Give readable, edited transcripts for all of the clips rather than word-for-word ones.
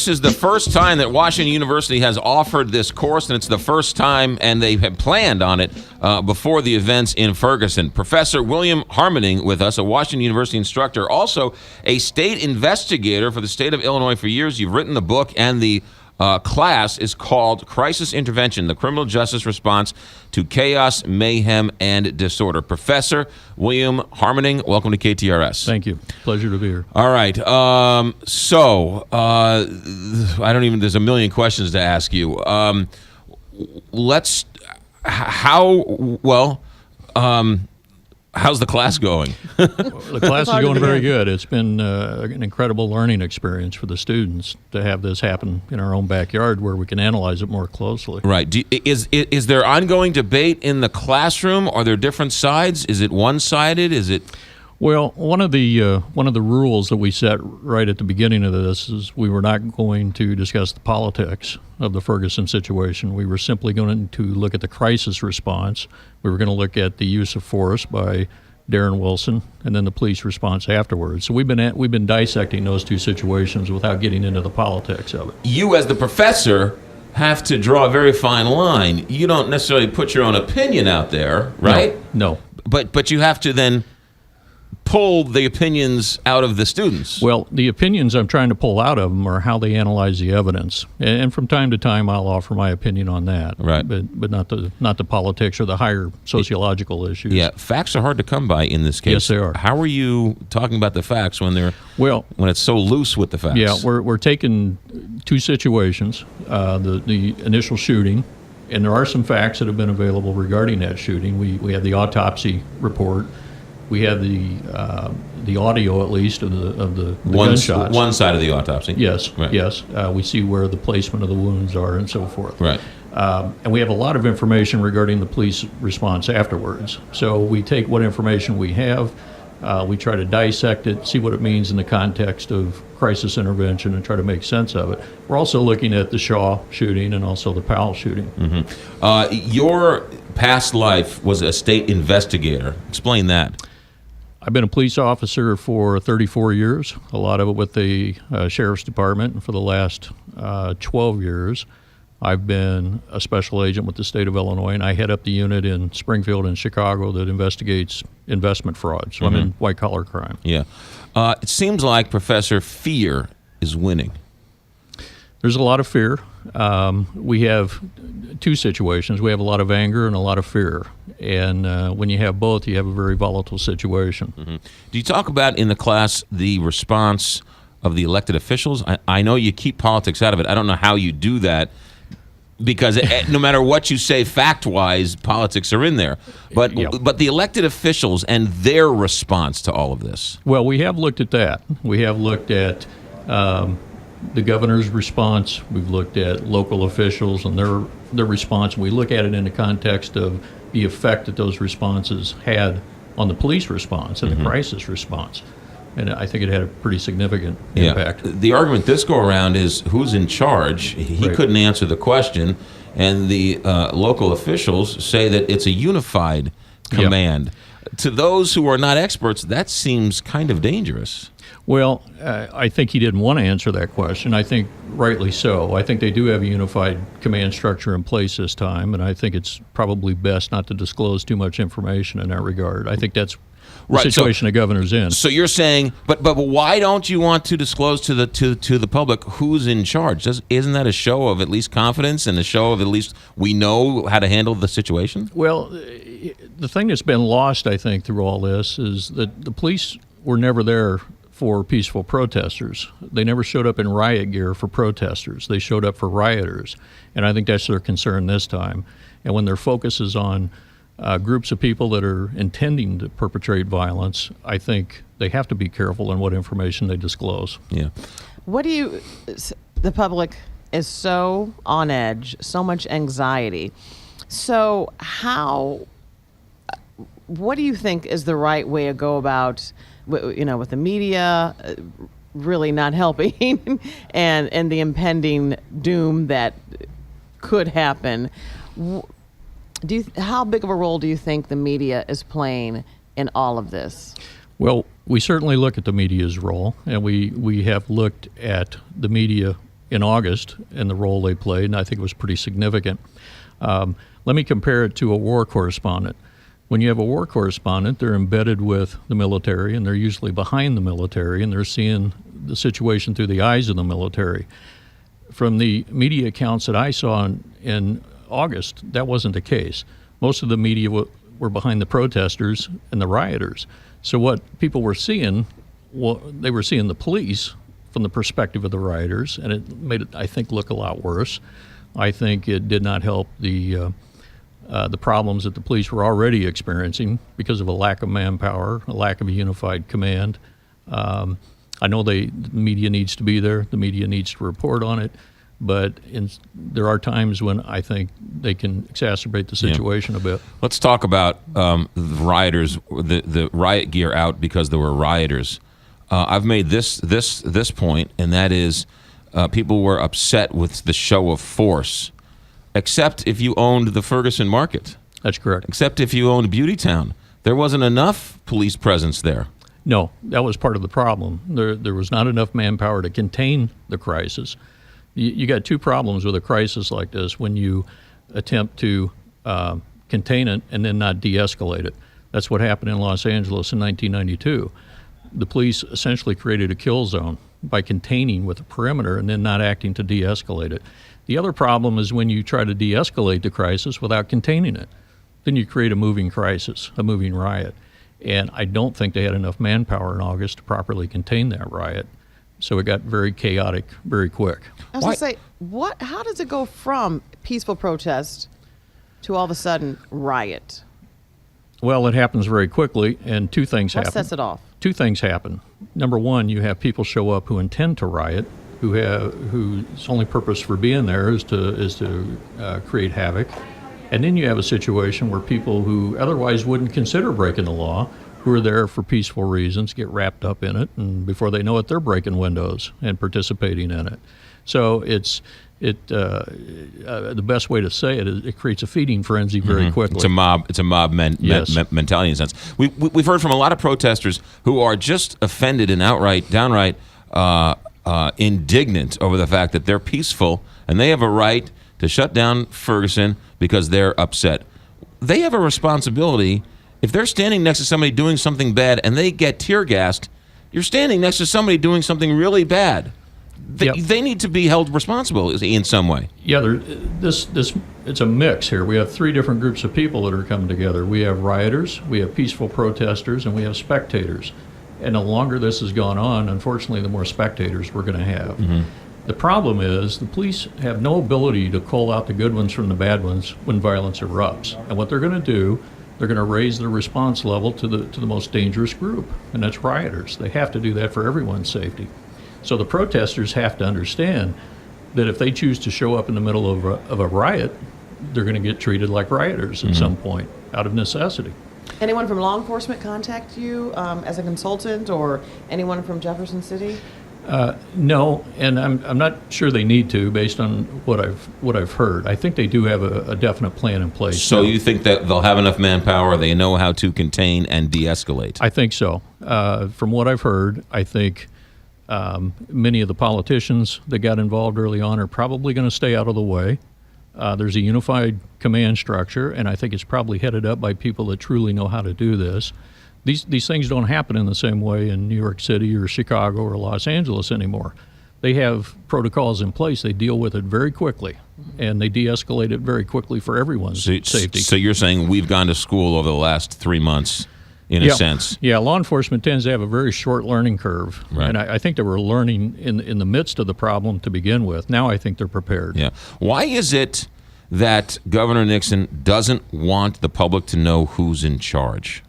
This is the first time that Washington University has offered this course, and it's the first time, and they have planned on it before the events in Ferguson. Professor William Harmening with us, a Washington University instructor, also a state investigator for the state of Illinois for years. You've written the book, and the class is called Crisis Intervention, the Criminal Justice Response to Chaos, Mayhem, and Disorder. Professor William Harmening, welcome to KTRS. Thank you. Pleasure to be here. All right. There's a million questions to ask you. How's the class going? The class is going very good. It's been an incredible learning experience for the students to have this happen in our own backyard where we can analyze it more closely. Right. Is there ongoing debate in the classroom? Are there different sides? Is it one-sided? Is it... Well, one of the rules that we set right at the beginning of this is we were not going to discuss the politics of the Ferguson situation. We were simply going to look at the crisis response. We were going to look at the use of force by Darren Wilson, and then the police response afterwards. So we've been dissecting those two situations without getting into the politics of it. You, as the professor, have to draw a very fine line. You don't necessarily put your own opinion out there, right? No. But you have to then pull the opinions out of the students. Well, the opinions I'm trying to pull out of them are how they analyze the evidence, and from time to time I'll offer my opinion on that. Right. But not the politics or the higher sociological issues. Yeah, facts are hard to come by in this case. Yes, they are. How are you talking about the facts when it's so loose with the facts? Yeah, we're taking two situations: the initial shooting, and there are some facts that have been available regarding that shooting. We have the autopsy report. We have the audio, at least, of the gunshots. One side of the autopsy. Yes, right. Yes. We see where the placement of the wounds are and so forth. Right. And we have a lot of information regarding the police response afterwards. So we take what information we have, we try to dissect it, see what it means in the context of crisis intervention, and try to make sense of it. We're also looking at the Shaw shooting and also the Powell shooting. Mm-hmm. Your past life was a state investigator. Explain that. I've been a police officer for 34 years, a lot of it with the Sheriff's Department, and for the last 12 years, I've been a special agent with the state of Illinois, and I head up the unit in Springfield and Chicago that investigates investment fraud. So I'm in white-collar crime. Yeah. It seems like, Professor, fear is winning. There's a lot of fear. We have two situations. We have a lot of anger and a lot of fear. And when you have both, you have a very volatile situation. Mm-hmm. Do you talk about in the class the response of the elected officials? I know you keep politics out of it. I don't know how you do that because no matter what you say fact-wise, politics are in there. But the elected officials and their response to all of this. Well, we have looked at that. We have looked at the governor's response. We've looked at local officials and their response. We look at it in the context of the effect that those responses had on the police response and the crisis response. And I think it had a pretty significant impact. The argument this go around is who's in charge. He couldn't answer the question, and the local officials say that it's a unified command. To those who are not experts, that seems kind of dangerous. Well, I think he didn't want to answer that question. I think rightly so. I think they do have a unified command structure in place this time, and I think it's probably best not to disclose too much information in that regard. I think that's the situation the governor's in. So you're saying, but why don't you want to disclose to the public who's in charge? Isn't that a show of at least confidence and a show of at least we know how to handle the situation? Well, the thing that's been lost, I think, through all this is that the police were never there for peaceful protesters. They never showed up in riot gear for protesters. They showed up for rioters. And I think that's their concern this time. And when their focus is on groups of people that are intending to perpetrate violence, I think they have to be careful in what information they disclose. Yeah. The public is so on edge, so much anxiety. So what do you think is the right way to go about, with the media really not helping and the impending doom that could happen? How big of a role do you think the media is playing in all of this? Well, we certainly look at the media's role, and we have looked at the media in August and the role they played, and I think it was pretty significant. Let me compare it to a war correspondent. When you have a war correspondent, they're embedded with the military, and they're usually behind the military, and they're seeing the situation through the eyes of the military. From the media accounts that I saw in August, that wasn't the case. Most of the media were behind the protesters and the rioters. So what people were seeing, they were seeing the police from the perspective of the rioters, and it made it, I think, look a lot worse. I think it did not help the problems that the police were already experiencing because of a lack of manpower, a lack of a unified command. I know the media needs to be there. The media needs to report on it. But there are times when I think they can exacerbate the situation a bit. Let's talk about the rioters, the riot gear out because there were rioters. I've made this point, and that is people were upset with the show of force, except if you owned the Ferguson market. That's correct. Except if you owned Beautytown. There wasn't enough police presence there. No, that was part of the problem. There was not enough manpower to contain the crisis. You got two problems with a crisis like this when you attempt to contain it and then not de-escalate it. That's what happened in Los Angeles in 1992. The police essentially created a kill zone by containing with a perimeter and then not acting to de-escalate it. The other problem is when you try to de-escalate the crisis without containing it. Then you create a moving crisis, a moving riot. And I don't think they had enough manpower in August to properly contain that riot. So it got very chaotic very quick. I was going to say, how does it go from peaceful protest to all of a sudden riot? Well, it happens very quickly, and two things happen. What sets it off? Two things happen. Number one, you have people show up who intend to riot, whose only purpose for being there is to create havoc. And then you have a situation where people who otherwise wouldn't consider breaking the law, who are there for peaceful reasons, get wrapped up in it, and before they know it, they're breaking windows and participating in it. So the best way to say it is it creates a feeding frenzy very quickly. It's a mob mentality in a sense. We've heard from a lot of protesters who are just offended and downright indignant over the fact that they're peaceful and they have a right to shut down Ferguson because they're upset. They have a responsibility. If they're standing next to somebody doing something bad and they get tear gassed, you're standing next to somebody doing something really bad. They need to be held responsible in some way. Yeah, it's a mix here. We have three different groups of people that are coming together. We have rioters, we have peaceful protesters, and we have spectators. And the longer this has gone on, unfortunately, the more spectators we're going to have. Mm-hmm. The problem is the police have no ability to call out the good ones from the bad ones when violence erupts. And what they're going to do, they're going to raise the response level to the most dangerous group, and that's rioters. They have to do that for everyone's safety. So the protesters have to understand that if they choose to show up in the middle of a riot, they're going to get treated like rioters at some point, out of necessity. Anyone from law enforcement contact you as a consultant, or anyone from Jefferson City? No, and I'm not sure they need to, based on what I've heard. I think they do have a definite plan in place. So you think that they'll have enough manpower, they know how to contain and de-escalate? I think so. From what I've heard, I think many of the politicians that got involved early on are probably going to stay out of the way. There's a unified command structure, and I think it's probably headed up by people that truly know how to do this. These things don't happen in the same way in New York City or Chicago or Los Angeles anymore. They have protocols in place. They deal with it very quickly, and they de-escalate it very quickly for everyone's safety. So you're saying we've gone to school over the last 3 months, in a sense? Yeah, law enforcement tends to have a very short learning curve, right. And I think they were learning in the midst of the problem to begin with. Now I think they're prepared. Yeah. Why is it that Governor Nixon doesn't want the public to know who's in charge?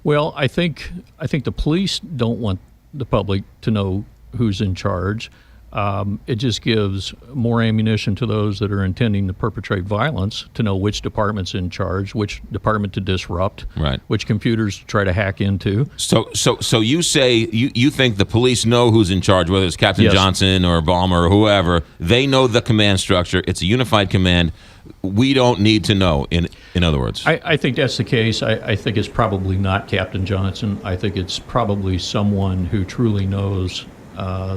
Well, I think the police don't want the public to know who's in charge. It just gives more ammunition to those that are intending to perpetrate violence to know which department's in charge, which department to disrupt, right. Which computers to try to hack into. So you say you think the police know who's in charge, whether it's Captain Johnson or Balmer or whoever. They know the command structure. It's a unified command. We don't need to know, in other words. I think that's the case. I think it's probably not Captain Johnson. I think it's probably someone who truly knows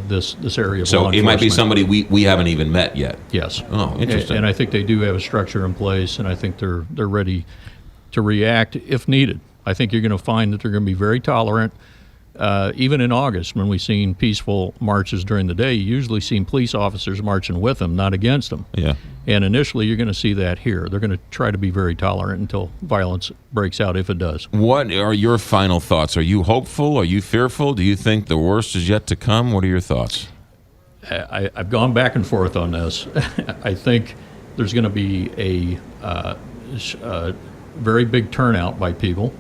this area of So law it might be enforcement. somebody we haven't even met yet. Yes. Oh, interesting. And I think they do have a structure in place, and I think they're ready to react if needed. I think you're going to find that they're going to be very tolerant. Even in August, when we've seen peaceful marches during the day, you usually seen police officers marching with them, not against them. Yeah. And initially, you're going to see that here. They're going to try to be very tolerant until violence breaks out, if it does. What are your final thoughts? Are you hopeful? Are you fearful? Do you think the worst is yet to come? What are your thoughts? I've gone back and forth on this. I think there's going to be a very big turnout by people,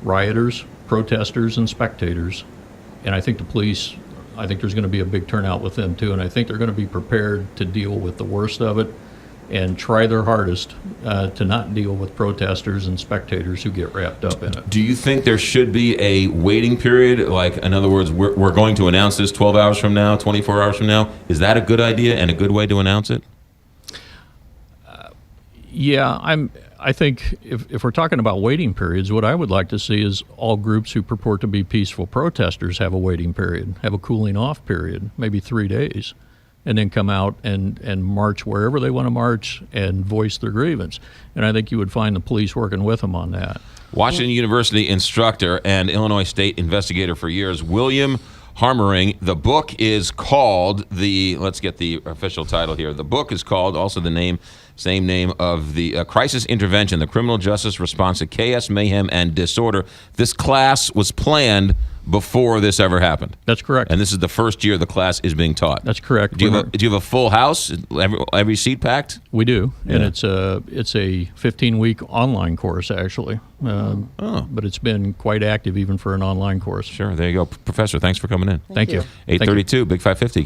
rioters, protesters, and spectators. And I think the police, I think there's going to be a big turnout with them too. And I think they're going to be prepared to deal with the worst of it and try their hardest to not deal with protesters and spectators who get wrapped up in it. Do you think there should be a waiting period? Like, in other words, we're going to announce this 12 hours from now, 24 hours from now. Is that a good idea and a good way to announce it? Yeah, I think if we're talking about waiting periods, what I would like to see is all groups who purport to be peaceful protesters have a waiting period, have a cooling off period, maybe 3 days, and then come out and march wherever they want to march and voice their grievance. And I think you would find the police working with them on that. Washington University instructor and Illinois State investigator for years, William Harmening. The book is called let's get the official title here. The book is called, also the same name of the Crisis Intervention, the Criminal Justice Response to Chaos, Mayhem, and Disorder. This class was planned before this ever happened. That's correct. And this is the first year the class is being taught. That's correct. Do you have a full house? Every seat packed? We do, and Yeah. it's a 15-week online course actually, but it's been quite active even for an online course. Sure. There you go, Professor. Thanks for coming in. Thank you. 8:32, Big 550.